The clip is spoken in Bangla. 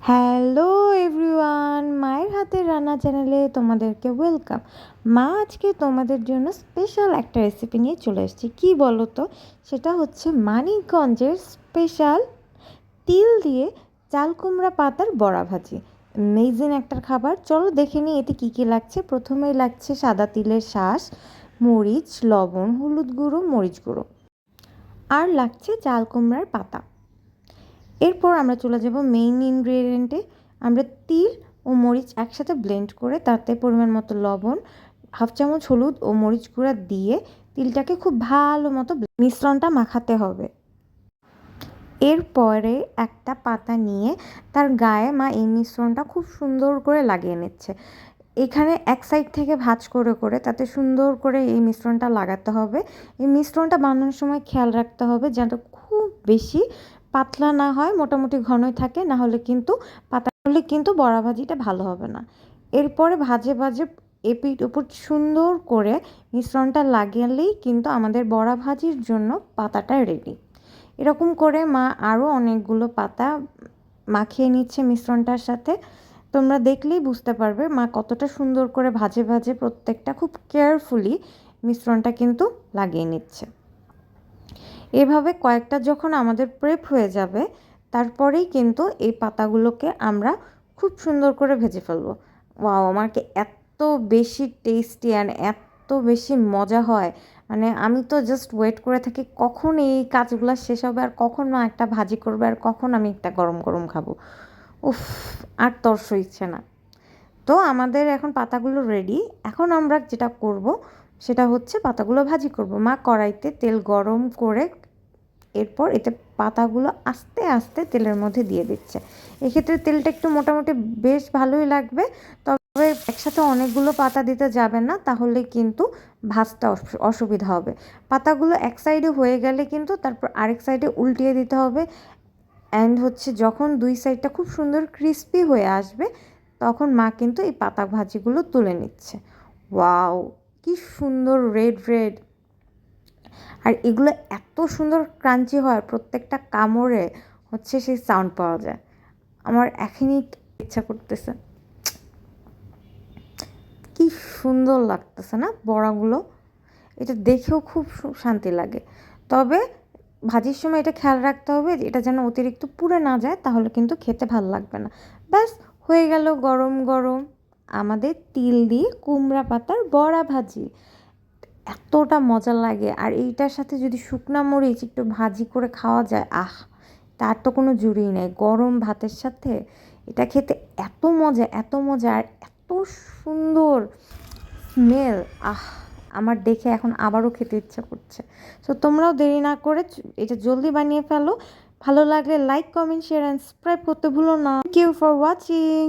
হ্যালো এভরিওয়ান, মায়ের হাতের রান্না চ্যানেলে তোমাদেরকে ওয়েলকাম। মা আজকে তোমাদের জন্য স্পেশাল একটা রেসিপি নিয়ে চলে এসেছি। কী বলো তো, সেটা হচ্ছে মানিকগঞ্জের স্পেশাল তিল দিয়ে চাল কুমড়া পাতার বড়া ভাজি। অ্যামেজিং একটা খাবার। চলো দেখে নিই এতে কী কী লাগছে। প্রথমেই লাগছে সাদা তিলের শাঁস, মরিচ, লবণ, হলুদ গুঁড়ো, মরিচ গুঁড়ো, আর লাগছে চাল কুমড়ার পাতা। এরপর আমরা চলে যাব মেইন ইনগ্রেডিয়েন্টে। আমরা তিল ও মরিচ একসাথে ব্লেন্ড করে তাতে পরিমাণ মতো লবণ, হাফ চামচ হলুদ ও মরিচ গুঁড়া দিয়ে তিলটাকে খুব ভালো মতো মিশ্রণটা মাখাতে হবে। এরপরে একটা পাতা নিয়ে তার গায়ে মা এই মিশ্রণটা খুব সুন্দর করে লাগিয়ে নিচ্ছে। এখানে এক সাইড থেকে ভাঁজ করে করে তাতে সুন্দর করে এই মিশ্রণটা লাগাতে হবে। এই মিশ্রণটা বানানোর সময় খেয়াল রাখতে হবে যেন খুব বেশি পাতলা না হয়, মোটামুটি ঘনই থাকে, না হলে কিন্তু বড়া ভাজিটা ভালো হবে না। এরপরে ভাজে ভাজে এপিঠ ওপর সুন্দর করে মিশ্রণটা লাগালেই কিন্তু আমাদের বড়া ভাজির জন্য পাতাটা রেডি। এরকম করে মা আরও অনেকগুলো পাতা মাখিয়ে নিচ্ছে মিশ্রণটার সাথে। তোমরা দেখলেই বুঝতে পারবে মা কতটা সুন্দর করে ভাজে ভাজে প্রত্যেকটা খুব কেয়ারফুলি মিশ্রণটা কিন্তু লাগিয়ে নিচ্ছে। এভাবে কয়েকটা যখন আমাদের প্রেপ হয়ে যাবে, তারপরেই কিন্তু এই পাতাগুলোকে আমরা খুব সুন্দর করে ভেজে ফেলবো। ওয়াও, আমাকে এত বেশি টেস্টি অ্যান্ড এত বেশি মজা হয়, মানে আমি তো জাস্ট ওয়েট করে থাকি কখন এই কাজগুলো শেষ হবে, আর কখন মা একটা ভাজি করবে, আর কখন আমি একটা গরম গরম খাবো। উফ, আর তর্স ইচ্ছে না। তো আমাদের এখন পাতাগুলো রেডি। এখন আমরা যেটা করব সেটা হচ্ছে পাতাগুলো ভাজি করব। মা কড়াইতে তেল গরম করে এরপর এতে পাতাগুলো আস্তে আস্তে তেলের মধ্যে দিয়ে দিচ্ছে। এক্ষেত্রে তেলটা একটু মোটামুটি বেশ ভালোই লাগবে, তবে একসাথে অনেকগুলো পাতা দিতে যাবে না, তাহলে কিন্তু ভাজতে অসুবিধা হবে। পাতাগুলো এক সাইডে হয়ে গেলে কিন্তু তারপর আরেক সাইডে উল্টিয়ে দিতে হবে। অ্যান্ড হচ্ছে যখন দুই সাইডটা খুব সুন্দর ক্রিস্পি হয়ে আসবে, তখন মা কিন্তু এই পাতা ভাজিগুলো তুলে নিচ্ছে। ওয়াও, কি সুন্দর রেড রেড! আর এগুলো এত সুন্দর ক্রাঞ্চি হয়, প্রত্যেকটা কামড়ে হচ্ছে সেই সাউন্ড পাওয়া যায়। আমার এখনই ইচ্ছা করতেছে। কি সুন্দর লাগতেছে না বড়াগুলো! এটা দেখেও খুব শান্তি লাগে। তবে ভাজির সময় এটা খেয়াল রাখতে হবে যে এটা যেন অতিরিক্ত পুড়ে না যায়, তাহলে কিন্তু খেতে ভালো লাগবে না। ব্যাস, হয়ে গেল গরম গরম আমাদের তিল দিয়ে কুমড়া পাতার বড়া ভাজি। এতটা মজা লাগে, আর এইটার সাথে যদি শুকনা মরিচ একটু ভাজি করে খাওয়া যায়, আহ, তার তো কোনো জুড়িই নেই। গরম ভাতের সাথে এটা খেতে এত মজা, এত মজা, আর এত সুন্দর স্মেল, আহ, আমার দেখে এখন আবারও খেতে ইচ্ছা করছে। সো তোমরাও দেরি না করে এটা জলদি বানিয়ে ফেলো। ভালো লাগলে like, comment, share and subscribe করতে ভুলো না। Thank you for watching.